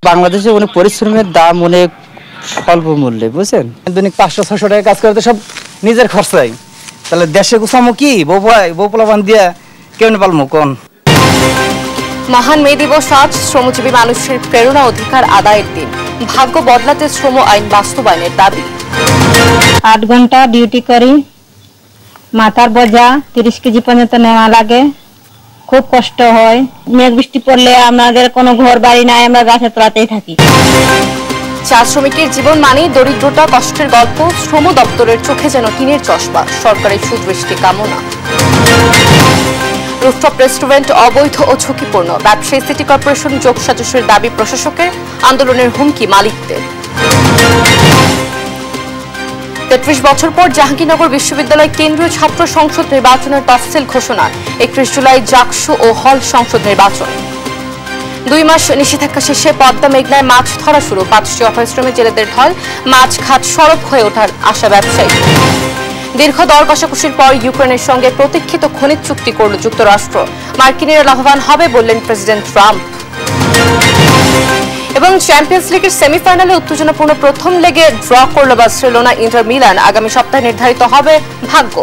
বাংলাদেশে অনেক পরিশ্রমের দাম অনেক স্বল্প মূল্যে, বুঝছেন? দৈনিক 500-600 টাকা কাজ করতে সব নিজের খরচাই। তাহলে দেশে গুছামো কি বউপলাবান দিয়া কেমনে পালমো কোন? মহান মে দিবস আজ শ্রমজীবী মানুষের প্রেরণা অধিকার আদায়ের দিন। ভাগ্য বদলাতে শ্রম আইন বাস্তবায়নের দাবি। 8 ঘন্টা ডিউটি করি, মাথার বোঝা 30 কেজি পর্যন্ত নেওয়া লাগে, খুব কষ্ট হয়। মেঘ বৃষ্টি পড়লে আমাদের কোনো ঘর বাড়ি নাই, আমরা গাছের তলাতেই থাকি। চা শ্রমিকের জীবন মানেই দরিদ্রতা, কষ্টের গল্প। শ্রম দপ্তরের চোখে যেন টিনের চশমা, সরকারের সুদৃষ্টি কামনা। রুফটপ রেস্টুরেন্ট অবৈধ ও ঝুঁকিপূর্ণ, ব্যবসায়ী সিটি কর্পোরেশন যোগসাজশের দাবি প্রশাসকের, আন্দোলনের হুমকি মালিকদের। 33 বছর পর জাহাঙ্গীরনগর বিশ্ববিদ্যালয় কেন্দ্রীয় ছাত্র সংসদ নির্বাচনের তফসিল ঘোষণা। 31 জুলাই জাকসু ও হল সংসদ নির্বাচন। 2 মাস নিষেধাজ্ঞা শেষে পদ্মা মেঘনায় মাছ ধরা শুরু। 5টি অভয়াশ্রমে জেলেদের ঢল, মাছ ঘাট সরব হয়ে ওঠার আশা ব্যবসায়ী। দীর্ঘ দর কষাকষির পর ইউক্রেনের সঙ্গে প্রতীক্ষিত খনিজ চুক্তি করল যুক্তরাষ্ট্র। মার্কিনীরা লাভবান হবে বললেন প্রেসিডেন্ট ট্রাম্প। এবং চ্যাম্পিয়ন্স লিগের সেমিফাইনালে উত্তেজনাপূর্ণ প্রথম লেগে ড্র করল বার্সেলোনা ইন্টার মিলান। আগামী সপ্তাহে নির্ধারিত হবে ভাগ্য।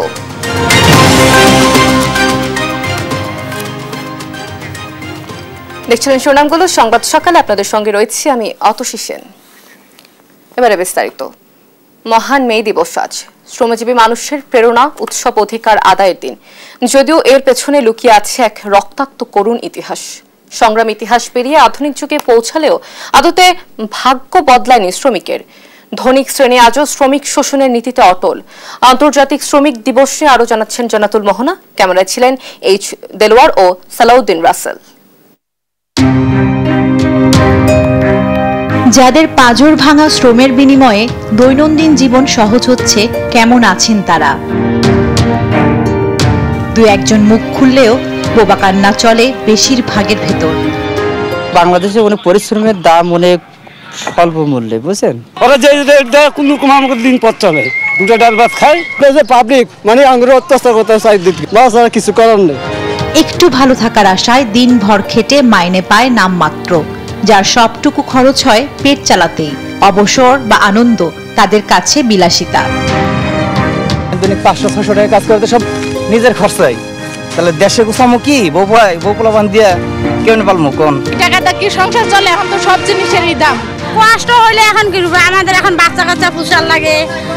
দেখছিলেন শিরোনামগুলো। সংবাদ সকালে আপনাদের সঙ্গে রয়েছি আমি অতসী সেন। এবারে বিস্তারিত। মহান মে দিবস আজ শ্রমজীবী মানুষের প্রেরণা, উৎসব, অধিকার আদায়ের দিন। যদিও এর পেছনে লুকিয়ে আছে এক রক্তাক্ত করুণ ইতিহাস। সংগ্রাম ইতিহাস পেরিয়ে আধুনিক যুগে পৌঁছালেও আদতে ভাগ্য বদলায়নি শ্রমিকের। ধনিক শ্রেণী আজও শ্রমিক শোষণের নীতিতে অটল। আন্তর্জাতিক শ্রমিক দিবস নিয়ে আরো জানাচ্ছেন জান্নাতুল মোহনা। ক্যামেরায় ছিলেন এইচ দেলোয়ার ও সালাউদ্দিন রাসেল। যাদের পাঁজর ভাঙা শ্রমের বিনিময়ে দৈনন্দিন জীবন সহজ হচ্ছে, কেমন আছেন তারা? 2-1 মুখ খুললেও বোবা কান্না চলে বেশিরভাগের ভেতর। বাংলাদেশে অনেক পরিশ্রমের দাম অনেক স্বল্প মূল্যে, বুঝছেন? ওরা যে কোন রকম আমাকে দিন পথ চলে, 2টা ডাল ভাত খায়। পাবলিক মানে আঙ্গুর অত্যাচার করতে চাই, আর কিছু করার নেই। একটু ভালো থাকার আশায় দিনভর খেটে মাইনে পায় নামমাত্র, যার সবটুকু খরচ হয় পেট চালাতেই। অবসর বা আনন্দ তাদের কাছে বিলাসিতা। দৈনিক 500-600 টাকা কাজ করতে সব নিজের খরচাই। তাহলে দেশে গুছামো কি বউপলাবান দিয়া কেমনে পালমো কোন? টাকাটা কি সংসার চলে? এখন তো সব জিনিসেরই দাম। কষ্ট হইলে এখন কি রূপে আমাদের এখন বাচ্চা কাচ্চা পোষার লাগে,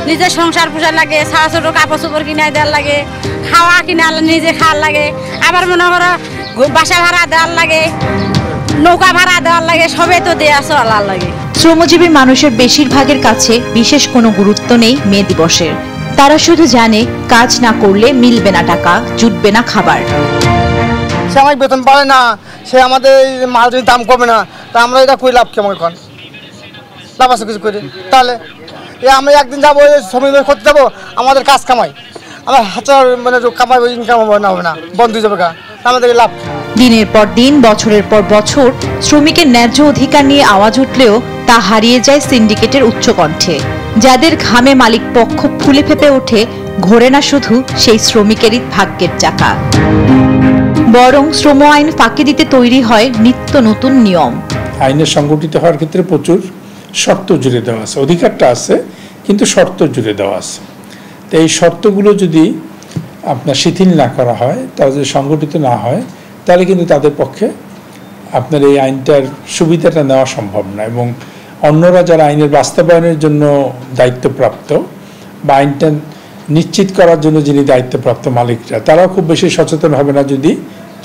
নিজের সংসার পোষার লাগে, ছাড়া ছোট কাপড় চোপড় কিনাই দেওয়ার লাগে, খাওয়া কিনা নিজে খাওয়ার লাগে, আবার মনে করো বাসা ভাড়া দেওয়ার লাগে, নৌকা ভাড়া দেওয়ার লাগে, সবে তো দেয়া চলার লাগে। শ্রমজীবী মানুষের বেশিরভাগের কাছে বিশেষ কোনো গুরুত্ব নেই মে দিবসের। তারা শুধু জানে কাজ না করলে মিলবে না টাকা, জুটবে না খাবার। সে আমাকে বেতন পায় না, সে আমাদের মাল যদি দাম কমে না, তা আমরা এটা কই লাভ কি? আমাকে এখন লাভ আছে কিছু করি? তাহলে আমরা একদিন যাবো শ্রমিক করতে যাবো, আমাদের কাজ কামাই, আমার হাজার মানে কামাই ইনকাম হবে না, বন্ধ হয়ে যাবে। আমাদের লাভ। দিনের পর দিন, বছরের পর বছর শ্রমিকের ন্যায্য অধিকার নিয়ে আওয়াজ উঠলেও তা হারিয়ে যায় সিন্ডিকেটের উচ্চকণ্ঠে। যাদের ঘামে মালিক পক্ষ ফুলে ফেপে ওঠে, ঘোরে না শুধু সেই শ্রমিকেরই ভাগ্যের চাকা, বরং শ্রম আইন ফাঁকি দিতে তৈরি হয় নিত্য নতুন নিয়ম। আইনে সংগঠিত হওয়ার ক্ষেত্রে প্রচুর শর্ত জুড়ে দেওয়া আছে। অধিকারটা আছে কিন্তু শর্ত জুড়ে দেওয়া আছে। তো এই শর্তগুলো যদি আপনার শিথিল না করা হয়, তারা যদি সংগঠিত না হয়, তাহলে কিন্তু তাদের পক্ষে আপনার এই আইনটার সুবিধাটা নেওয়া সম্ভব না। এবং অন্যরা যারা আইনের বাস্তবায়নের জন্য দায়িত্বপ্রাপ্ত বা আইনটা নিশ্চিত করার জন্য যিনি দায়িত্বপ্রাপ্ত মালিকরা, তারাও খুব বেশি সচেতন হবে না যদি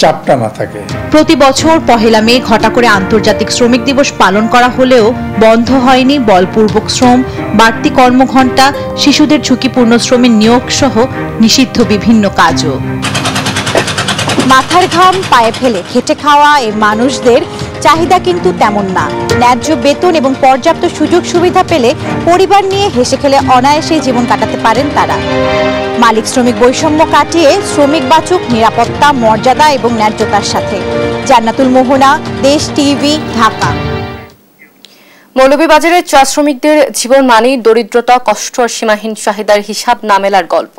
চাপটা না থাকে। প্রতি বছর 1 মে ঘটা করে আন্তর্জাতিক শ্রমিক দিবস পালন করা হলেও বন্ধ হয়নি বলপূর্বক শ্রম, বাড়তি কর্মঘণ্টা, শিশুদের ঝুঁকিপূর্ণ শ্রমের নিয়োগ সহ নিষিদ্ধ বিভিন্ন কাজও। মাথার ঘাম পায়ে ফেলে খেটে খাওয়া এই মানুষদের চাহিদা কিন্তু তেমন না। ন্যায্য বেতন এবং পর্যাপ্ত সুযোগ সুবিধা পেলে পরিবার নিয়ে হেসে খেলে অনায়াসে জীবন কাটাতে পারেন তারা। মালিক শ্রমিক বৈষম্য কাটিয়ে শ্রমিক বাঁচুক নিরাপত্তা, মর্যাদা এবং ন্যায্যতার সাথে। জান্নাতুল মোহনা, দেশ টিভি, ঢাকা। মৌলভীবাজারে চা শ্রমিকদের জীবন মানেই দরিদ্রতা, কষ্ট আর সীমাহীন চাহিদার হিসাব না মেলার গল্প।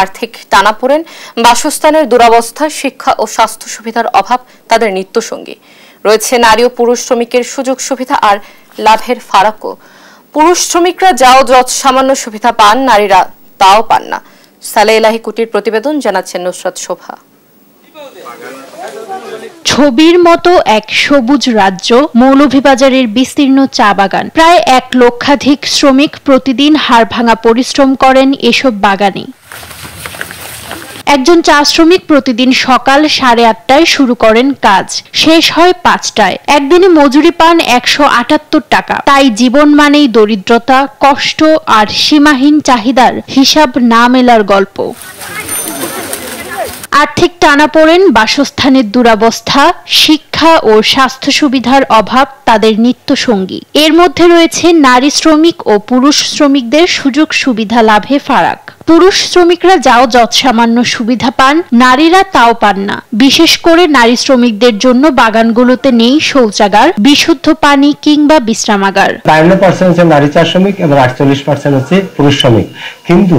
আর্থিক টানাপোড়েন, বাসস্থানের দুরবস্থা, শিক্ষা ও স্বাস্থ্য সুবিধার অভাব তাদের নিত্যসঙ্গী। রয়েছে নারী ও পুরুষ শ্রমিকের সুযোগ সুবিধা আর লাভের ফারাকও। পুরুষ শ্রমিকরা যাও যত সামান্য সুবিধা পান, নারীরা তাও পান না। সালে এলাহি কুটির প্রতিবেদন, জানাচ্ছেন নুসরাত শোভা। ছবির মতো এক সবুজ রাজ্য, মৌলভীবাজারের বিস্তীর্ণ চা বাগান। প্রায় 1 লক্ষাধিক শ্রমিক প্রতিদিন হাড়ভাঙা পরিশ্রম করেন এসব বাগানে। একজন চা শ্রমিক প্রতিদিন সকাল 8:30টায় শুরু করেন কাজ, শেষ হয় 5টায়। একদিনে মজুরি পান 178 টাকা। তাই জীবন মানেই দরিদ্রতা, কষ্ট আর সীমাহীন চাহিদার হিসাব না মেলার গল্প। আর্থিক টানাপোড়েন, বাসস্থানের দুরবস্থা, শিক্ষা ও স্বাস্থ্য সুবিধার অভাব তাদের নিত্যসঙ্গী। এর মধ্যে রয়েছে নারী শ্রমিক ও পুরুষ শ্রমিকদের সুযোগ সুবিধা লাভে ফারাক। পুরুষ শ্রমিকরা যাও যৎসামান্য সুবিধা পান, নারীরা তাও পান না। বিশেষ করে নারী শ্রমিকদের জন্য বাগানগুলোতে নেই শৌচাগার, বিশুদ্ধ পানি কিংবা বিশ্রামাগার। 52% হচ্ছে নারী চা শ্রমিক এবং 48% হচ্ছে পুরুষ শ্রমিক। কিন্তু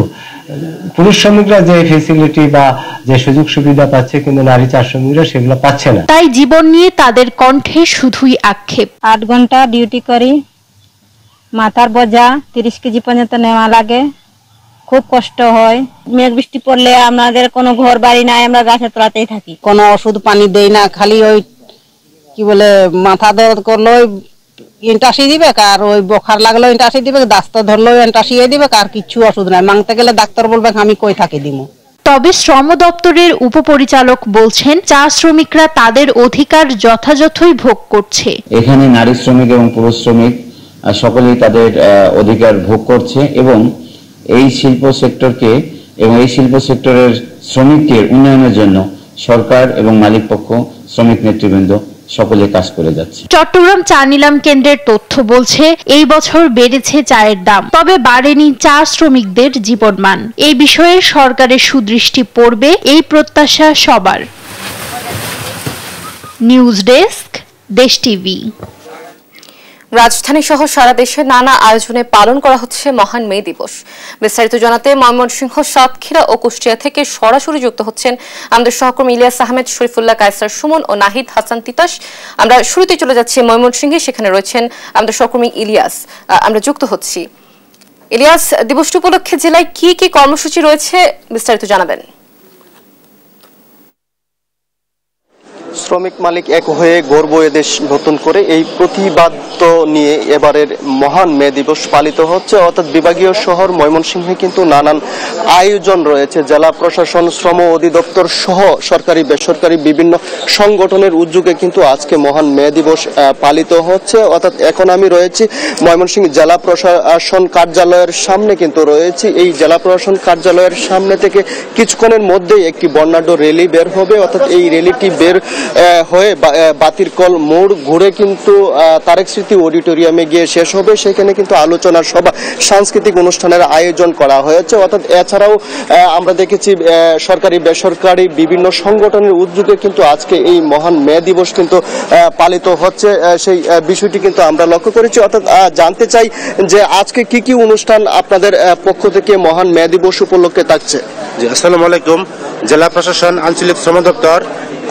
পুরুষ শ্রমিকরা যে ফেসিলিটি বা যে সুযোগ সুবিধা পাচ্ছে, কিন্তু নারী চা শ্রমিকরা সেগুলো পাচ্ছে না। তাই জীবন নিয়ে তাদের কণ্ঠে শুধুই আক্ষেপ। 8 ঘন্টা ডিউটি করি, মাথার বোঝা 30 কেজি পর্যন্ত নেওয়া লাগে, খুব কষ্ট হয়। মেঘ বৃষ্টি পড়লে আমাদের কোনো ঘর বাড়ি নাই, আমরা গাছের তলাতেই থাকি। কোনো ওষুধ পানি দেই না, খালি ওই কি বলে মাথা দর্দ করলো ইন্টাসি দিবে, আর ওই বোখার লাগলো ইন্টাসি দিবে, দাস্ত ধরলো ইন্টাসি দিবে, আর কিছু ওষুধ নাই। মাংতে গেলে ডাক্তার বলবে আমি কই থাকি দিমু। তবে শ্রম দপ্তরের উপপরিচালক বলছেন, চা শ্রমিকরা তাদের অধিকার যথাযথই ভোগ করছে। এখানে নারী শ্রমিক এবং পুরুষ শ্রমিক সকলেই তাদের অধিকার ভোগ করছে এবং এই শিল্প সেক্টরকে এবং এই শিল্প সেক্টরের শ্রমিকদের উন্নয়নের জন্য সরকার এবং মালিক পক্ষ, শ্রমিক নেতৃবৃন্দ সকলে কাজ করে যাচ্ছে। চট্টগ্রাম চা নিলাম কেন্দ্রের তথ্য বলছে, এই বছর বেড়েছে চায়ের দাম, তবে বাড়েনি চা শ্রমিকদের জীবনমান। এই বিষয়ে সরকারের সুদৃষ্টি পড়বে, এই প্রত্যাশা সবার। নিউজ ডেস্ক, দেশ টিভি। রাজধানী সহ সারা দেশে নানা আয়োজনে পালন করা হচ্ছে মহান মে দিবস। বিস্তারিত জানাতে ময়মনসিংহ, সাতক্ষীরা ও কুষ্টিয়া থেকে সরাসরি যুক্ত হচ্ছেন আমাদের সহকর্মী ইলিয়াস আহমেদ, শরীফুল্লাহ কায়সার সুমন ও নাহিদ হাসান তিতাস। আমরা শুরুতেই চলে যাচ্ছি ময়মনসিংহে, সেখানে রয়েছেন আমাদের সহকর্মী ইলিয়াস। আমরা যুক্ত হচ্ছি। ইলিয়াস, দিবসটি উপলক্ষে জেলায় কি কি কর্মসূচি রয়েছে বিস্তারিত জানাবেন। শ্রমিক মালিক এক হয়ে গর্ব এদেশ নতুন করে, এই প্রতিবাদ নিয়ে এবারের মহান মে দিবস পালিত হচ্ছে। অর্থাৎ বিভাগীয় শহর ময়মনসিংহে কিন্তু নানান আয়োজন রয়েছে। জেলা প্রশাসন, শ্রম অধিদপ্তর সহ সরকারি বেসরকারি বিভিন্ন সংগঠনের উদ্যোগে কিন্তু আজকে মহান মে দিবস পালিত হচ্ছে। অর্থাৎ এখন আমি রয়েছি ময়মনসিংহ জেলা প্রশাসন কার্যালয়ের সামনে, কিন্তু রয়েছি এই জেলা প্রশাসন কার্যালয়ের সামনে থেকে কিছুক্ষণের মধ্যেই একটি বর্ণাঢ্য র্যালি বের হবে। অর্থাৎ এই র্যালিটি বের হয়ে বাতিরকল মোড় ঘুরে কিন্তু তারেক স্মৃতি অডিটোরিয়ামে গিয়ে শেষ হবে। সেখানে কিন্তু আলোচনা সভা, সাংস্কৃতিক অনুষ্ঠানের আয়োজন করা হয়েছে। অর্থাৎ এছাড়াও আমরা দেখেছি সরকারি বেসরকারি বিভিন্ন সংগঠনের উদ্যোগে কিন্তু আজকে এই মহান মে দিবস কিন্তু পালিত হচ্ছে, সেই বিষয়টি কিন্তু আমরা লক্ষ্য করেছি। অর্থাৎ জানতে চাই যে আজকে কি কি অনুষ্ঠান আপনাদের পক্ষ থেকে মহান মে দিবস উপলক্ষে থাকছে। জি, আসসালামু আলাইকুম। জেলা প্রশাসন, আঞ্চলিক শ্রম দপ্তর,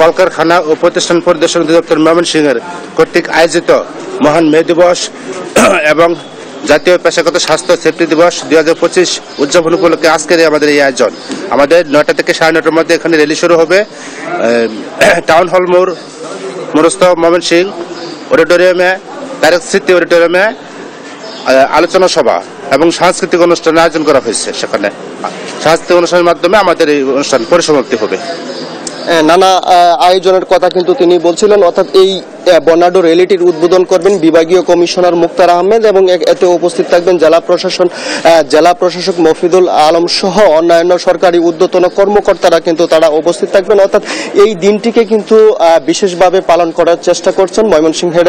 কলকারখানা ও প্রতিষ্ঠান পরিদর্শন অধিদপ্তর ময়মনসিংহের কর্তৃক আয়োজিত মহান মে দিবস এবং জাতীয় পেশাগত স্বাস্থ্য সেফটি দিবস 2025 উদযাপন উপলক্ষে আজকের আমাদের এই আয়োজন। আমাদের 9টা থেকে 9:30টার মধ্যে এখানে র্যালি শুরু হবে। টাউন হল মোড়, মোরস্ত ময়মনসিংহ অডিটোরিয়ামে, তারেক স্মৃতি অডিটোরিয়ামে আলোচনা সভা এবং সাংস্কৃতিক অনুষ্ঠানের আয়োজন করা হয়েছে। সেখানে সাংস্কৃতিক অনুষ্ঠানের মাধ্যমে আমাদের এই অনুষ্ঠান পরিসমাপ্তি হবে। নানা আয়োজনের কথা কিন্তু তিনি বলছিলেন। অর্থাৎ এই বর্ণাঢ্য র্যালিটির উদ্বোধন করবেন বিভাগীয় কমিশনার মুক্তার আহমেদ এবং এতে উপস্থিত থাকবেন জেলা প্রশাসক মফিদুল আলম সহ অন্যান্য সরকারি ঊর্ধ্বতন কর্মকর্তারা কিন্তু তারা উপস্থিত থাকবেন। অর্থাৎ এই দিনটিকে কিন্তু বিশেষভাবে পালন করার চেষ্টা করছেন ময়মনসিংহের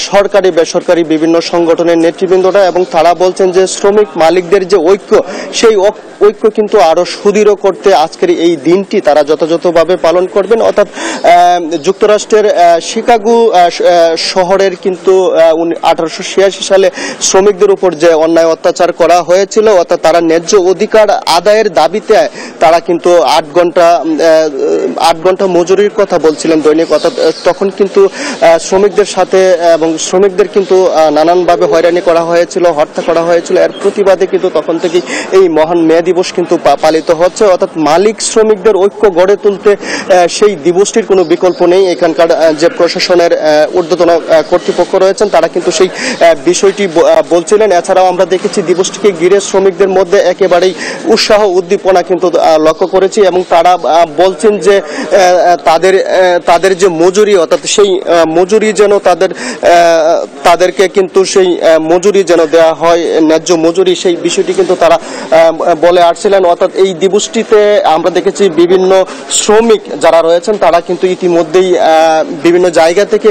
সরকারি বেসরকারি বিভিন্ন সংগঠনের নেতৃবৃন্দরা, এবং তারা বলছেন যে শ্রমিক মালিকদের যে ঐক্য, সেই ঐক্য কিন্তু আরো সুদৃঢ় করতে আজকের এই দিনটি তারা যথাযথভাবে পালন করবেন। অর্থাৎ যুক্তরাষ্ট্রের শিকাগো শহরের কিন্তু 1886 সালে শ্রমিকদের উপর যে অন্যায় অত্যাচার করা হয়েছিল, অর্থাৎ তারা ন্যায্য অধিকার আদায়ের দাবিতে তারা কিন্তু 8 ঘন্টা মজুরির কথা বলছিলেন দৈনিক, অর্থাৎ তখন কিন্তু শ্রমিকদের সাথে এবং শ্রমিকদের কিন্তু নানানভাবে হয়রানি করা হয়েছিল, হত্যা করা হয়েছিল। এর প্রতিবাদে কিন্তু তখন থেকে এই মহান মে দিবস কিন্তু পালিত হচ্ছে, অর্থাৎ মালিক শ্রমিকদের ঐক্য গড়ে তুলতে সেই দিবসটির কোনো বিকল্প নেই। এখানকার যে প্রশাসনের ঊর্ধ্বতন কর্তৃপক্ষ রয়েছেন তারা কিন্তু সেই বিষয়টি বলছিলেন। এছাড়াও আমরা দেখেছি দিবসটিকে ঘিরে শ্রমিকদের মধ্যে একেবারেই উৎসাহ উদ্দীপনা কিন্তু লক্ষ্য করেছি এবং তারা বলছেন যে তাদের যে মজুরি, অর্থাৎ সেই মজুরি যেন তাদেরকে কিন্তু সেই মজুরি যেন দেওয়া হয়, ন্যায্য মজুরি, সেই বিষয়টি কিন্তু তারা বলে আসছিলেন। অর্থাৎ এই দিবসটিতে আমরা দেখেছি বিভিন্ন শ্রমিক যারা রয়েছেন তারা কিন্তু ইতিমধ্যেই বিভিন্ন জায়গা থেকে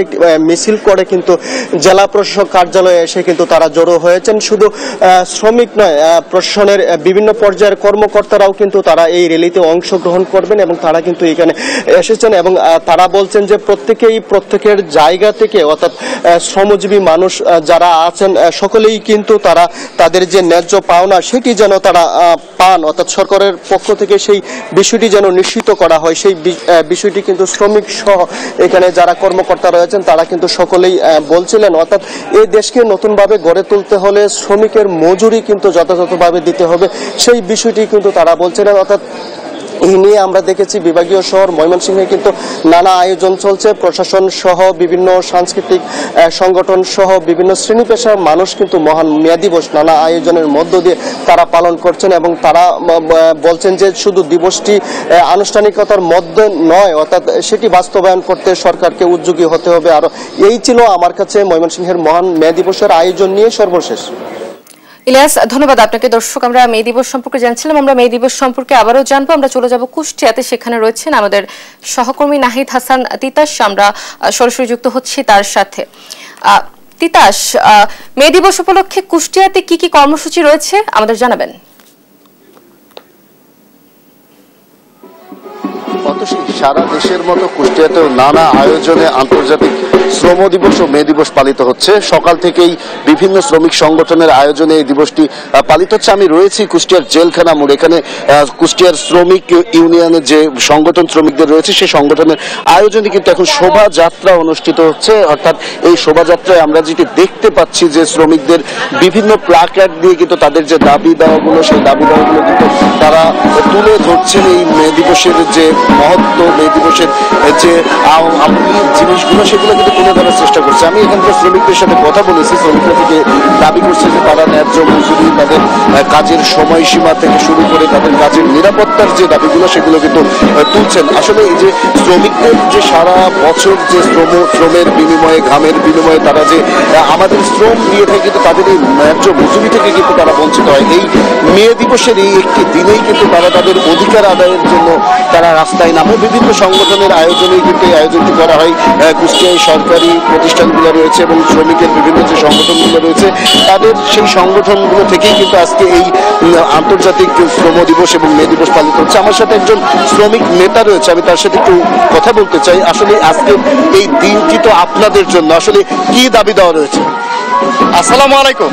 মিছিল করে কিন্তু জেলা প্রশাসক কার্যালয়ে এসে কিন্তু তারা জড়ো হয়েছেন। শুধু শ্রমিক নয়, প্রশাসনের বিভিন্ন পর্যায়ের কর্মকর্তারাও কিন্তু তারা এই র্যালিতে অংশগ্রহণ করবেন এবং তারা কিন্তু এখানে এসেছেন এবং তারা বলছেন যে প্রত্যেকের জায়গা থেকে, অর্থাৎ শ্রমজীবী মানুষ যারা আছেন সকলেই কিন্তু তারা তাদের যে ন্যায্য পাওনা সেটি যেন তারা পান, অর্থাৎ সরকারের পক্ষ থেকে সেই বিষয়টি যেন নিশ্চিত করা হয়, সেই বিষয়টি কিন্তু শ্রমিক সহ এখানে যারা কর্মকর্তা রয়েছেন তারা কিন্তু সকলেই বলছিলেন। অর্থাৎ এই দেশকে নতুনভাবে গড়ে তুলতে হলে শ্রমিকের মজুরি কিন্তু যথাযথভাবে দিতে হবে, সেই বিষয়টি কিন্তু তারা বলছিলেন। অর্থাৎ এই নিয়ে আমরা দেখেছি বিভাগীয় শহর ময়মনসিংহে কিন্তু নানা আয়োজন চলছে, প্রশাসন সহ বিভিন্ন সাংস্কৃতিক সংগঠন সহ বিভিন্ন শ্রেণী পেশার মানুষ কিন্তু মহান মে দিবস নানা আয়োজনের মধ্য দিয়ে তারা পালন করছেন এবং তারা বলছেন যে শুধু দিবসটি আনুষ্ঠানিকতার মধ্যে নয়, অর্থাৎ সেটি বাস্তবায়ন করতে সরকারকে উদ্যোগী হতে হবে। আর এই ছিল আমার কাছে ময়মনসিংহের মহান মে দিবসের আয়োজন নিয়ে সর্বশেষ। ইলিয়াস, ধন্যবাদ আপনাকে। দর্শক, আমরা মে দিবস সম্পর্কে জানছিলাম, আমরা মে দিবস সম্পর্কে আবারও জানবো। আমরা চলে যাব কুষ্টিয়াতে, সেখানে রয়েছেন আমাদের সহকর্মী নাহিদ হাসান তিতাস, আমরা সরাসরি যুক্ত হচ্ছি তার সাথে। তিতাস, মে দিবস উপলক্ষে কুষ্টিয়াতে কি কি কর্মসূচি রয়েছে আমাদের জানাবেন? সারা দেশের মতো কুষ্টিয়াতেও নানা আয়োজনে আন্তর্জাতিক শ্রম দিবস ও মে দিবস পালিত হচ্ছে। সকাল থেকেই বিভিন্ন শ্রমিক সংগঠনের আয়োজনে এই দিবসটি পালিত হচ্ছে। আমি রয়েছি কুষ্টিয়ার জেলখানা মোড়, এখানে কুষ্টিয়ার শ্রমিক ইউনিয়নের যে সংগঠন শ্রমিকদের রয়েছে সেই সংগঠনের আয়োজনে কিন্তু এখন শোভাযাত্রা অনুষ্ঠিত হচ্ছে। অর্থাৎ এই শোভাযাত্রায় আমরা যেটি দেখতে পাচ্ছি যে শ্রমিকদের বিভিন্ন প্লাকার্ড দিয়ে কিন্তু তাদের যে দাবি দাওয়াগুলো সেই দাবি দাওয়াগুলো কিন্তু তারা তুলে ধরছেন। এই মে দিবসের যে মহত্ব, মে দিবসের যে জিনিসগুলো সেগুলো কিন্তু তুলে ধরার চেষ্টা করছে। আমি এখানকার শ্রমিকদের সাথে কথা বলেছি, শ্রমিকরা থেকে দাবি করছে যে তারা ন্যায্য মজুরি, তাদের কাজের সময়সীমা থেকে শুরু করে তাদের কাজের নিরাপত্তার যে দাবিগুলো সেগুলো কিন্তু তুলছেন। আসলে এই যে শ্রমিকদের যে সারা বছর যে শ্রমের বিনিময়ে, ঘামের বিনিময়ে তারা যে আমাদের শ্রম দিয়ে থাকে কিন্তু তাদের এই ন্যায্য মজুরি থেকে কিন্তু তারা বঞ্চিত হয়। এই মে দিবসের এই একটি দিনেই কিন্তু তারা তাদের অধিকার আদায়ের জন্য তারা রাস্তায় নামে। বিভিন্ন সংগঠনের আয়োজনে কিন্তু এই আয়োজনটি করা হয়। কুষ্টিয়ায় সরকারি প্রতিষ্ঠানগুলো রয়েছে এবং শ্রমিকের বিভিন্ন যে সংগঠনগুলো রয়েছে তাদের সেই সংগঠনগুলো থেকেই কিন্তু আজকে এই আন্তর্জাতিক শ্রম দিবস এবং মে দিবস পালিত হচ্ছে। আমার সাথে একজন শ্রমিক নেতা রয়েছে, আমি তার সাথে একটু কথা বলতে চাই। আসলে আজকে এই দিনটি তো আপনাদের জন্য, আসলে কি দাবি দেওয়া রয়েছে? আসসালামু আলাইকুম,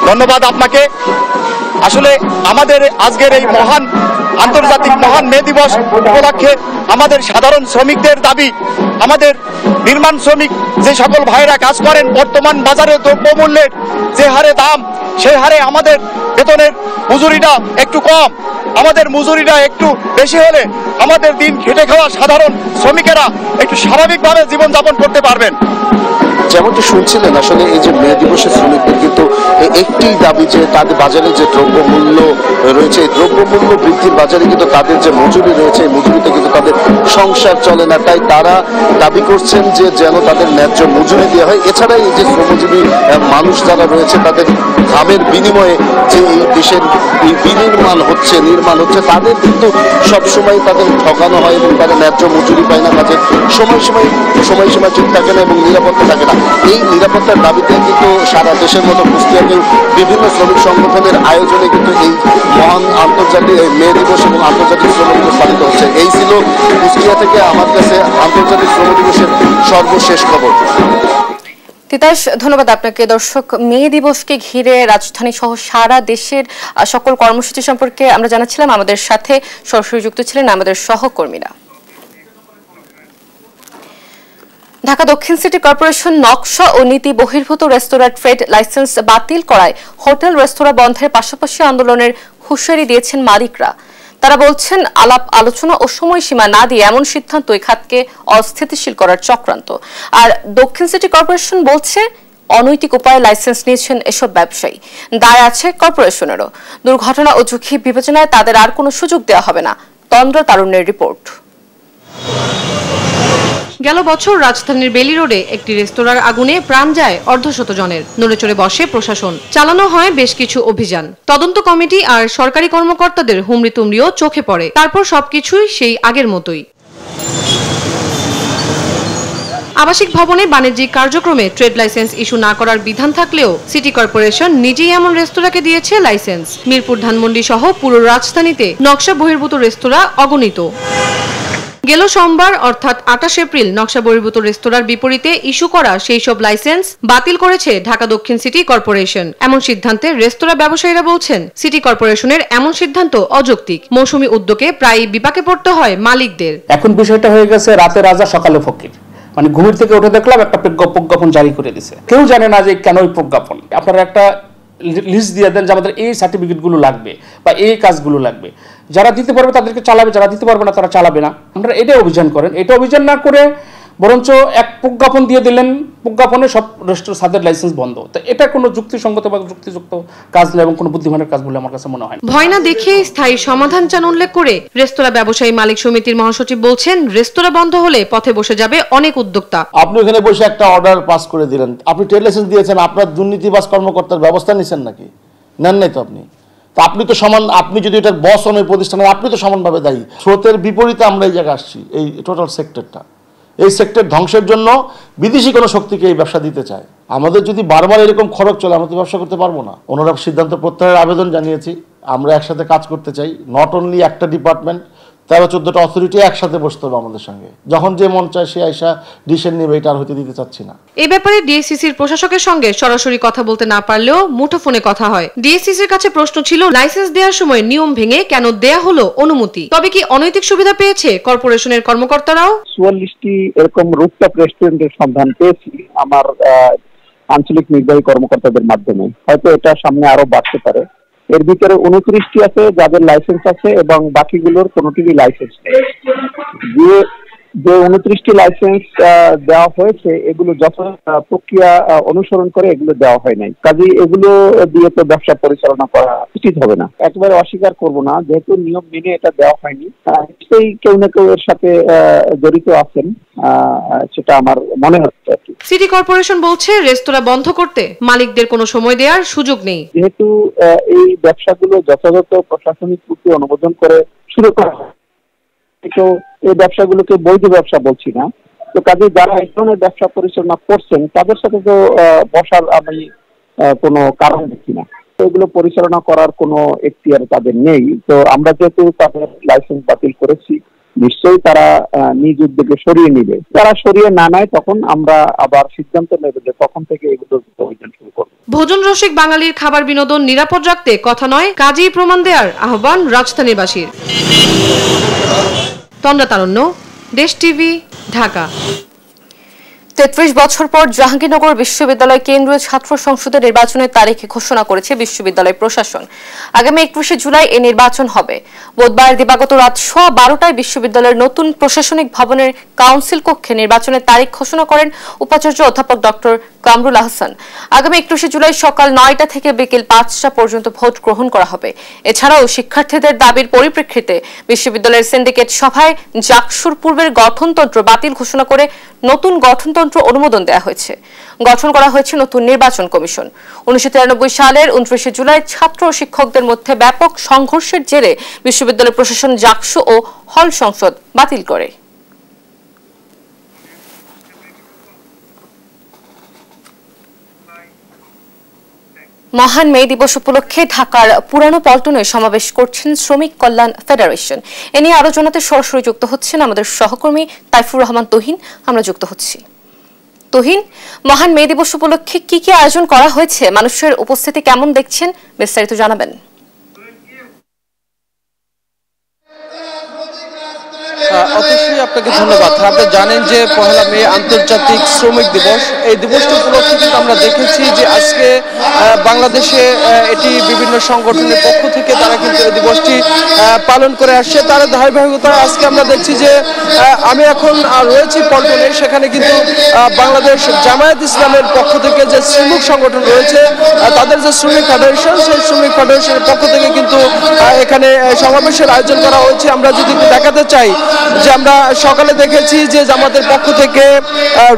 ধন্যবাদ আপনাকে। আসলে আমাদের আজকের এই মহান আন্তর্জাতিক মহান মে দিবস উপলক্ষে আমাদের সাধারণ শ্রমিকদের দাবি, আমাদের নির্মাণ শ্রমিক যে সকল ভাইয়েরা কাজ করেন, বর্তমান বাজারে দ্রব্যমূল্যের যে হারে দাম সেই হারে আমাদের বেতনের মজুরিটা একটু কম, আমাদের মজুরিটা একটু বেশি হলে আমাদের দিন খেটে খাওয়া সাধারণ শ্রমিকেরা একটু স্বাভাবিকভাবে জীবনযাপন করতে পারবেন। যেমনটি শুনছিলেন, আসলে এই যে মে দিবসে শ্রমিকদের কিন্তু একটি দাবি যে তাদের বাজারে যে দ্রব্যমূল্য রয়েছে, এই দ্রব্যমূল্য বৃদ্ধির বাজারে কিন্তু তাদের যে মজুরি রয়েছে এই মজুরিতে কিন্তু তাদের সংসার চলে না, তাই তারা দাবি করছেন যে যেন তাদের ন্যায্য মজুরি দেওয়া হয়। এছাড়া এই যে শ্রমজীবী মানুষ যারা রয়েছে তাদের ঘামের বিনিময়ে যে এই দেশের নির্মাণ হচ্ছে তাদের কিন্তু সবসময় তাদের ঠকানো হয় এবং তাদের ন্যায্য মজুরি পায় না, কাজের সময়সীমা ঠিক থাকে না এবং নিরাপত্তা থাকে না। এই নিরাপত্তার দাবিতে কিন্তু সারা দেশের মতো কুষ্টিয়াতেও বিভিন্ন শ্রমিক সংগঠনের আয়োজনে কিন্তু এই মহান আন্তর্জাতিক মে দিবস এবং আন্তর্জাতিক শ্রম দিবস পালিত হচ্ছে। এই ছিল কুষ্টিয়া থেকে আমার কাছে আন্তর্জাতিক শ্রম দিবসের সর্বশেষ খবর। তিতাস, ধন্যবাদ আপনাকে। দর্শক, মে দিবসকে ঘিরে রাজধানী সহ সারা দেশের সকল কর্মসূচি সম্পর্কে আমরা জানাচ্ছিলাম। আমাদের সাথে সরাসরি যুক্ত ছিলেন আমাদের সহকর্মীরা। ঢাকা দক্ষিণ সিটি কর্পোরেশন নকশা ও নীতি বহির্ভূত রেস্তোরাঁ ট্রেড লাইসেন্স বাতিল করায় হোটেল রেস্তোরাঁ বন্ধের পাশাপাশি আন্দোলনের হুঁশিয়ারি দিয়েছেন মালিকরা। তারা বলছেন, আলাপ আলোচনা ও সময়সীমা না দিয়ে এমন সিদ্ধান্ত এই খাতকে অস্থিতিশীল করার চক্রান্ত। আর দক্ষিণ সিটি কর্পোরেশন বলছে, অনৈতিক উপায়ে লাইসেন্স নিয়েছেন এসব ব্যবসায়ী। দায় আছে কর্পোরেশনেরও। দুর্ঘটনা ও ঝুঁকি বিবেচনায় তাদের আর কোনো সুযোগ দেওয়া হবে না। তন্দ্র তারুণ্যের রিপোর্ট। গেল বছর রাজধানীর বেলি রোডে একটি রেস্তোরাঁর আগুনে প্রাণ যায় অর্ধশত জনের। নড়েচড়ে বসে প্রশাসন, চালানো হয় বেশ কিছু অভিযান। তদন্ত কমিটি আর সরকারি কর্মকর্তাদের হুমড়ি তুমড়িও চোখে পড়ে। তারপর সবকিছুই সেই আগের মতোই। আবাসিক ভবনে বাণিজ্যিক কার্যক্রমে ট্রেড লাইসেন্স ইস্যু না করার বিধান থাকলেও সিটি কর্পোরেশন নিজেই এমন রেস্তোরাঁকে দিয়েছে লাইসেন্স। মিরপুর, ধানমন্ডি সহ পুরো রাজধানীতে নকশা বহির্ভূত রেস্তোরাঁ অগণিত। গেল সোমবার অর্থাৎ 28 এপ্রিল নকশা বহির্ভূত রেস্তোরাঁর বিপরীতে ইস্যু করা সেই সব লাইসেন্স বাতিল করেছে ঢাকা দক্ষিণ সিটি কর্পোরেশন। এমন সিদ্ধান্তে রেস্তোরাঁ ব্যবসায়ীরা বলছেন, সিটি কর্পোরেশনের এমন সিদ্ধান্ত অযৌক্তিক। মৌসুমী উদ্যোগে প্রায় বিপাকে পড়তে হয় মালিকদের। এখন বিষয়টা হয়ে গেছে রাতে রাজা সকালে ফকির। মানে ঘুমের থেকে উঠে দেখলাম একটা প্রজ্ঞাপন জারি করে দিছে। কেউ জানে না যে কেন ওই প্রজ্ঞাপন। আপনারা একটা লিস্ট দিয়ে দেন যে আমাদের এই সার্টিফিকেটগুলো লাগবে বা এই কাজগুলো লাগবে। যারা দিতে পারবে তাদেরকে চালাবে, যারা দিতে পারবে না তারা চালাবে না। আমরা এটা অভিযান করেন। এটা অভিযান না করে বরঞ্চ এক প্রজ্ঞাপন দিয়ে দিলেন, প্রজ্ঞাপনে সব রেস্টোরেন্ট সাদের লাইসেন্স বন্ধ। তো এটা কোনো যুক্তিসঙ্গত বা যুক্তিযুক্ত কাজ নয় এবং কোনো বুদ্ধিমানের কাজ বলে আমার কাছে মনে হয়। ভয় না দেখে স্থায়ী সমাধান চান উল্লেখ করে রেস্তোরাঁ ব্যবসায়ী মালিক সমিতির মহাসচিব বলছেন, রেস্তোরাঁ বন্ধ হলে পথে বসে যাবে অনেক উদ্যোক্তা। আপনি ওখানে বসে একটা অর্ডার পাস করে দিলেন, আপনি ট্রেড লাইসেন্স দিয়েছেন, আপনার দুর্নীতিবাজ কর্মকর্তার ব্যবস্থা নিছেন নাকি? নেন নাই তো আপনি। তো আপনি তো সমান, আপনি যদি এটার বস হন ওই প্রতিষ্ঠানে, আপনি তো সমানভাবে দায়ী। স্রোতের বিপরীতে আমরা এই জায়গায় আসছি। এই টোটাল সেক্টরটা, এই সেক্টর ধ্বংসের জন্য বিদেশি কোনো শক্তিকে এই ব্যবসা দিতে চায়। আমাদের যদি বারবার এরকম খরচ চলে, আমরা তো ব্যবসা করতে পারবো না। ওনারা সিদ্ধান্ত প্রত্যাহারের আবেদন জানিয়েছি। আমরা একসাথে কাজ করতে চাই। নট অনলি একটা ডিপার্টমেন্ট, 13-14টা অথরিটি একসাথে বসতে হবে আমাদের সঙ্গে। যখন যে মন চায় সে আইসা ডিসিশন নেবে, এটা আর হতে দিতে চাচ্ছি না। এই ব্যাপারে ডিএসসিসির প্রশাসকের সঙ্গে সরাসরি কথা বলতে না পারলেও মুঠোফোনে কথা হয়। ডিএসসিসির কাছে প্রশ্ন ছিল, লাইসেন্স দেওয়ার সময় নিয়ম ভেঙে কেন দেয়া হলো অনুমতি? তবে কি অনৈতিক সুবিধা পেয়েছে কর্পোরেশনের কর্মকর্তারাও? 44টি এরকম রুফটপ রেস্টুরেন্টের সন্ধান পেয়েছি আমার আঞ্চলিক নির্বাহী কর্মকর্তাদের মাধ্যমে। হয়তো এটা সামনে আরো বাড়তে পারে। এর ভিতরে 29টি আছে যাদের লাইসেন্স আছে এবং বাকিগুলোর কোনোটিরই লাইসেন্স নেই। যে 29টি লাইসেন্স দেওয়া হয়েছে এগুলো যত প্রক্রিয়া অনুসরণ করে এগুলো দেওয়া হয় নাই। কাজেই এগুলো দিয়ে তো ব্যবসা পরিচালনা করা উচিত হবে না। একেবারে অস্বীকার করব না, যেহেতু নিয়ম মেনে এটা দেওয়া হয়নি, নিশ্চয়ই কেউ না কেউ এর সাথে জড়িত আছেন, সেটা আমার মনে হচ্ছে। সিটি কর্পোরেশন বলছে, রেস্তোরাঁ বন্ধ করতে মালিকদের কোনো সময় দেওয়ার সুযোগ নেই। যেহেতু এই ব্যবসাগুলো যথাযথ প্রশাসনিক ত্রুটি অনুমোদন করে শুরু করা হয়, তো এই ব্যবসাগুলোকে বৈধ ব্যবসা বলছি না। তো কাজে যারা এই ধরনের ব্যবসা পরিচালনা করছেন তাদের সাথে তো বসার আমি কোনো কারণ দেখি না। এগুলো পরিচালনা করার কোনো এখতিয়ার তাদের নেই। তো আমরা যেহেতু তাদের লাইসেন্স বাতিল করেছি, নিশ্চয়ই তারা নিজ উদ্যোগে সরিয়ে নিবে। যারা সরিয়ে না নেয় তখন আমরা আবার সিদ্ধান্ত নেবে যে তখন থেকে এগুলো অভিযান শুরু করব। ভোজন রসিক বাঙালির খাবার বিনোদন নিরাপদ রাখতে কথা নয়, কাজেই প্রমাণ দেওয়ার আহ্বান রাজধানীবাসীর। তন্দ্রা তারুণ্য, দেশ টিভি, ঢাকা। 33 বছর পর জাহাঙ্গীরনগর বিশ্ববিদ্যালয় কেন্দ্রীয় ছাত্র সংসদের নির্বাচনের তারিখ ঘোষণা করেছে বিশ্ববিদ্যালয় প্রশাসন। আগামী 21 জুলাই এই নির্বাচন হবে। বুধবার দিবাগত রাত 12টায় বিশ্ববিদ্যালয়ের নতুন প্রশাসনিক ভবনের কাউন্সিল কক্ষে নির্বাচনের তারিখ ঘোষণা করেন উপাচার্য অধ্যাপক ডক্টর কামরুল আহসান। আগামী 21 জুলাই সকাল 9টা থেকে বিকেল 5টা পর্যন্ত ভোট গ্রহণ করা হবে। এছাড়াও শিক্ষার্থীদের দাবির পরিপ্রেক্ষিতে বিশ্ববিদ্যালয়ের সিন্ডিকেট সভায় জাকসুর পূর্বের গঠনতন্ত্র বাতিল ঘোষণা করে নতুন গঠনতন্ত্র অনুমোদন দেওয়া হয়েছে। গঠন করা হয়েছে নতুন নির্বাচন কমিশন। 1993 সালের 29 জুলাই ছাত্র ও শিক্ষকদের মধ্যে ব্যাপক সংঘর্ষের জেরে বিশ্ববিদ্যালয় প্রশাসন জাকসু ও হল সংসদ বাতিল করে। মহান মে দিবস উপলক্ষে ঢাকার পুরানো পল্টনে সমাবেশ করছেন শ্রমিক কল্যাণ ফেডারেশন। এ নিয়ে আরো জানাতে সরাসরি যুক্ত হচ্ছেন আমাদের সহকর্মী তাইফুর রহমান তুহিন। আমরা যুক্ত হচ্ছি। তুহিন, মহান মে দিবস উপলক্ষে কি কি আয়োজন করা হয়েছে, মানুষের উপস্থিতি কেমন দেখছেন, বিস্তারিত জানাবেন। অবশ্যই আপনাকে ধন্যবাদ। আপনি জানেন যে পহেলা মে আন্তর্জাতিক শ্রমিক দিবস। এই দিবসটি উপলক্ষে কিন্তু আমরা দেখেছি যে আজকে বাংলাদেশে এটি বিভিন্ন সংগঠনের পক্ষ থেকে তারা কিন্তু এই দিবসটি পালন করে আসছে। তার ধারাবাহিকতায় আজকে আমরা দেখছি যে আমি এখন রয়েছি পল্টনে, সেখানে কিন্তু বাংলাদেশ জামায়াত ইসলামের পক্ষ থেকে যে শ্রমিক সংগঠন রয়েছে তাদের যে শ্রমিক ফেডারেশন, সেই শ্রমিক ফেডারেশনের পক্ষ থেকে কিন্তু এখানে সমাবেশের আয়োজন করা হয়েছে। আমরা যদি দেখাতে চাই যে আমরা সকালে দেখেছি যে জামাতের পক্ষ থেকে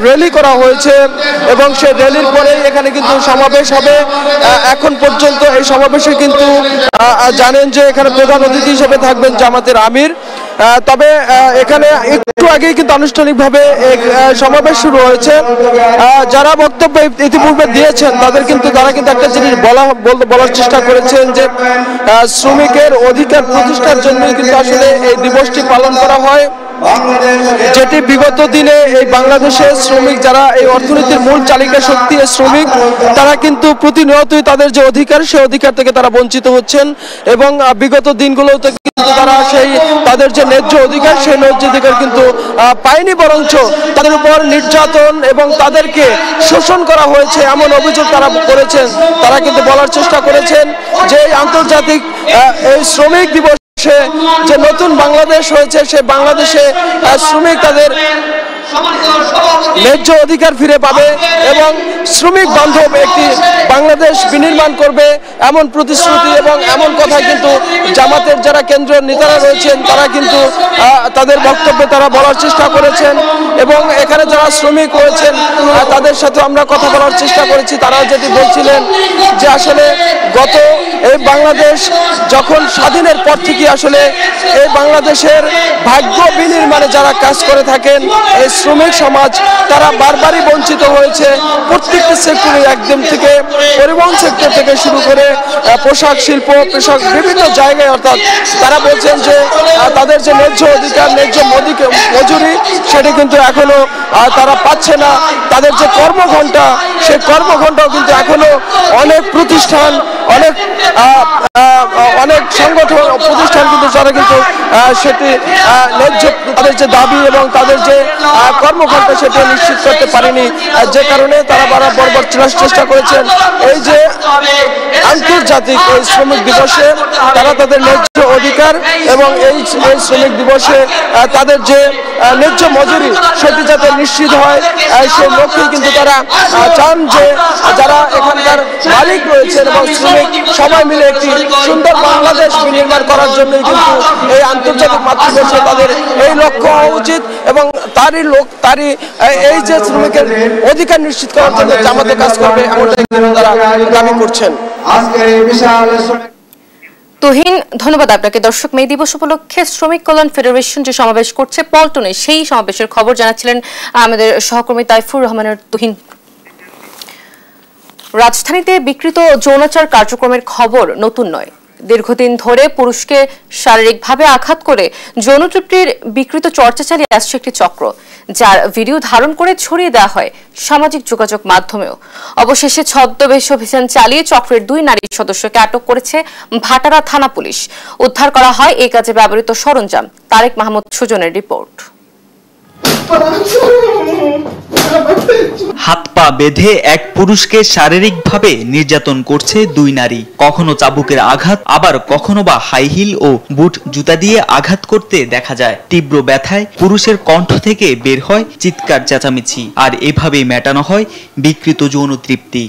র্যালি করা হয়েছে এবং সেই র্যালির পরে এখানে কিন্তু সমাবেশ হবে। এখন পর্যন্ত এই সমাবেশে কিন্তু জানেন যে এখানে প্রধান অতিথি হিসেবে থাকবেন জামাতের আমির। তবে এখানে একটু আগেই কিন্তু আনুষ্ঠানিকভাবে সমাবেশ শুরু হয়েছে। যারা বক্তব্য ইতিপূর্বে দিয়েছেন তারা কিন্তু একটা জিনিস বলার চেষ্টা করেছেন যে শ্রমিকের অধিকার প্রতিষ্ঠার জন্য কিন্তু আসলে এই দিবসটি পালন করা হয়, যেটি বিগত দিনে এই বাংলাদেশের শ্রমিক যারা এই অর্থনীতির মূল চালিকা শক্তি শ্রমিক, তারা কিন্তু প্রতিনিয়তই তাদের যে অধিকার সেই অধিকার থেকে তারা বঞ্চিত হচ্ছেন এবং বিগত দিনগুলোতে কিন্তু তারা তাদের যে ন্যায্য অধিকার সেই ন্যায্য অধিকার কিন্তু পায়নি, বরঞ্চ তাদের উপর নির্যাতন এবং তাদেরকে শোষণ করা হয়েছে এমন অভিযোগ তারা করেছেন। তারা কিন্তু বলার চেষ্টা করেছেন যে এই আন্তর্জাতিক এই শ্রমিক দিবস যে নতুন বাংলাদেশ হয়েছে, সে বাংলাদেশে শ্রমিক তাদের ন্যায্য অধিকার ফিরে পাবে এবং শ্রমিক বান্ধব একটি বাংলাদেশ বিনির্মাণ করবে এমন প্রতিশ্রুতি এবং এমন কথা কিন্তু জামাতের যারা কেন্দ্রীয় নেতারা রয়েছেন তারা কিন্তু তাদের বক্তব্যে তারা বলার চেষ্টা করেছেন। এবং এখানে যারা শ্রমিক রয়েছেন তাদের সাথে আমরা কথা বলার চেষ্টা করেছি। তারা যেটি বলছিলেন যে আসলে গত এই বাংলাদেশ যখন স্বাধীনের পর থেকে আসলে এই বাংলাদেশের ভাগ্য বিনির্মাণে যারা কাজ করে থাকেন এই শ্রমিক সমাজ, তারা বারবারই বঞ্চিত হয়েছে। প্রত্যেকটি সেক্টরে, একদম থেকে পরিবহন সেক্টর থেকে শুরু করে পোশাক শিল্প, পোশাক বিভিন্ন জায়গায়, অর্থাৎ তারা বলছেন যে তাদের যে ন্যায্য অধিকার, ন্যায্য মজুরি সেটি কিন্তু এখনো তারা পাচ্ছে না। তাদের যে কর্মঘণ্টা, সেই কর্মঘণ্টাও কিন্তু এখনো অনেক প্রতিষ্ঠান, অনেক সংগঠন প্রতিষ্ঠান কিন্তু যারা কিন্তু সেটি ন্যায্য তাদের যে দাবি এবং তাদের যে কর্মঘণ্টা সেটি নিশ্চিত করতে পারেনি, যে কারণে তারা বারবার চেষ্টা করেছেন এই যে আন্তর্জাতিক এই শ্রমিক দিবসে তারা তাদের ন্যায্য অধিকার এবং এই শ্রমিক দিবসে তাদের যে ন্যায্য মজুরি সেটি যাতে নিশ্চিত হয়, সেই লক্ষ্যে কিন্তু তারা চান যে যারা এখানকার মালিক রয়েছেন এবং শ্রমিক সবাই মিলে একটি সুন্দর বাংলাদেশ বিনির্মাণ করার জন্যই কিন্তু এই আন্তর্জাতিক মাতৃদিবসে তাদের এই লক্ষ্য হওয়া উচিত এবং তারই এই যে শ্রমিকের অধিকার নিশ্চিত করার জন্য জামাতে কাজ করবে এমনটাই কিন্তু তারা দাবি করছেন। তুহিন, ধন্যবাদ আপনাকে। দর্শক, মে দিবস উপলক্ষে শ্রমিক কল্যাণ ফেডারেশন যে সমাবেশ করছে পল্টনে, সেই সমাবেশের খবর জানাচ্ছিলেন আমাদের সহকর্মী তাইফুর রহমানের তুহিন। রাজধানীতে বিকৃত যৌনাচার কার্যক্রমের খবর নতুন নয়। দীর্ঘদিন ধরে পুরুষকে শারীরিকভাবে আঘাত করে যৌন তৃপ্তির বিকৃত চর্চা চালিয়ে আসছে একটি চক্র, যার ভিডিও ধারণ করে ছড়িয়ে দেওয়া হয় সামাজিক যোগাযোগ মাধ্যমেও। অবশেষে ছদ্মবেশ অভিযান চালিয়ে চক্রের 2 নারী সদস্যকে আটক করেছে ভাটারা থানা পুলিশ। উদ্ধার করা হয় এই কাজে ব্যবহৃত সরঞ্জাম। তারেক মাহমুদ সুজনের রিপোর্ট। হাত পা বেঁধে এক পুরুষকে শারীরিকভাবে নির্যাতন করছে 2 নারী। কখনো চাবুকের আঘাত, আবার কখনো বা হাই হিল ও বুট জুতা দিয়ে আঘাত করতে দেখা যায়। তীব্র ব্যথায় পুরুষের কণ্ঠ থেকে বের হয় চিৎকার চেঁচামেচি, আর এভাবেই মেটানো হয় বিকৃত যৌন তৃপ্তি।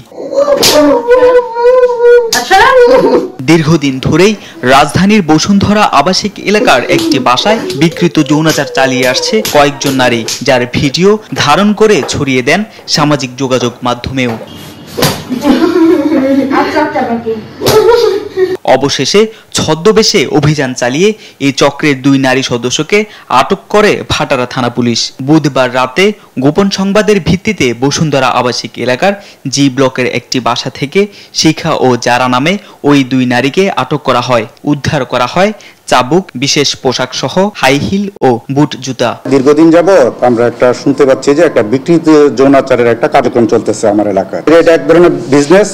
দীর্ঘদিন ধরেই রাজধানীর বসুন্ধরা আবাসিক এলাকার একটি বাসায় বিকৃত যৌনাচার চালিয়ে আসছে কয়েকজন নারী, যার ভিডিও ধারণ করে ছড়িয়ে দেন সামাজিক যোগাযোগ মাধ্যমেও। অবশেষে ছদ্মবেশে অভিযান চালিয়ে এই চক্রের 2 নারী সদস্যকে আটক করে ভাটারা থানা পুলিশ। বুধবার রাতে গোপন সংবাদের ভিত্তিতে বসুন্ধরা আবাসিক এলাকার জি ব্লকের একটি বাসা থেকে শিখা ও জারা নামে ওই 2 নারীকে আটক করা হয়। উদ্ধার করা হয় চাবুক, বিশেষ পোশাক সহ হাই হিল ও বুট জুতা। দীর্ঘদিন যাবত আমরা একটা শুনতে পাচ্ছি যে একটা বিকৃত যৌনাচারের একটা কার্যক্রম চলতেছে আমার এলাকায়। এটা এক ধরনের বিজনেস,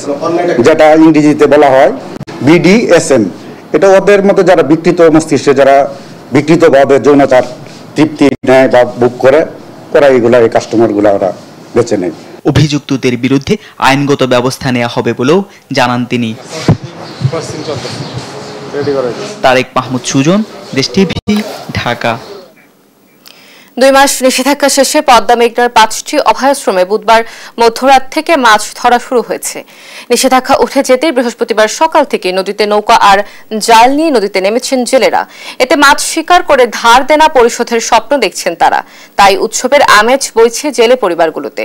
যেটা ইংরেজিতে বলা হয় BDSM। এটা ওদের মধ্যে যারা বিকৃত মস্তিষ্কে, যারা বিকৃতভাবে যৌনাচার তৃপ্তি নেয় বা বুক করে, ওরা এগুলা এই কাস্টমারগুলা ওরা বেছে নেয়। অভিযুক্তদের বিরুদ্ধে আইনগত ব্যবস্থা নেওয়া হবে বলেও জানান তিনি। তারেক মাহমুদ সুজন, দেশ টিভি, ঢাকা। 2 মাস নিষেধাজ্ঞা শেষে পদ্মা মেঘনার 5টি অভয়াশ্রমে বুধবার মধ্যরাত থেকে মাছ ধরা শুরু হয়েছে। নিষেধাজ্ঞা উঠে যেতেই বৃহস্পতিবার সকাল থেকে নদীতে নৌকা আর জাল নিয়ে নদীতে নেমেছেন জেলেরা। এতে মাছ শিকার করে ধার দেনা পরিশোধের স্বপ্ন দেখছেন তারা। তাই উৎসবের আমেজ বইছে জেলে পরিবারগুলোতে।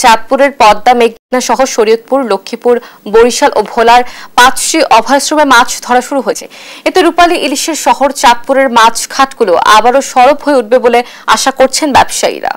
চাঁদপুরের পদ্মা মেঘনা সহ শরীয়তপুর, লক্ষ্মীপুর, বরিশাল ও ভোলার 5টি অভয়াশ্রমে মাছ ধরা শুরু হয়েছে। এতে রূপালী ইলিশের শহর চাঁদপুরের মাছ ঘাটগুলো আবারও সরব হয়ে উঠবে বলে আশা করছেন ব্যবসায়ীরা।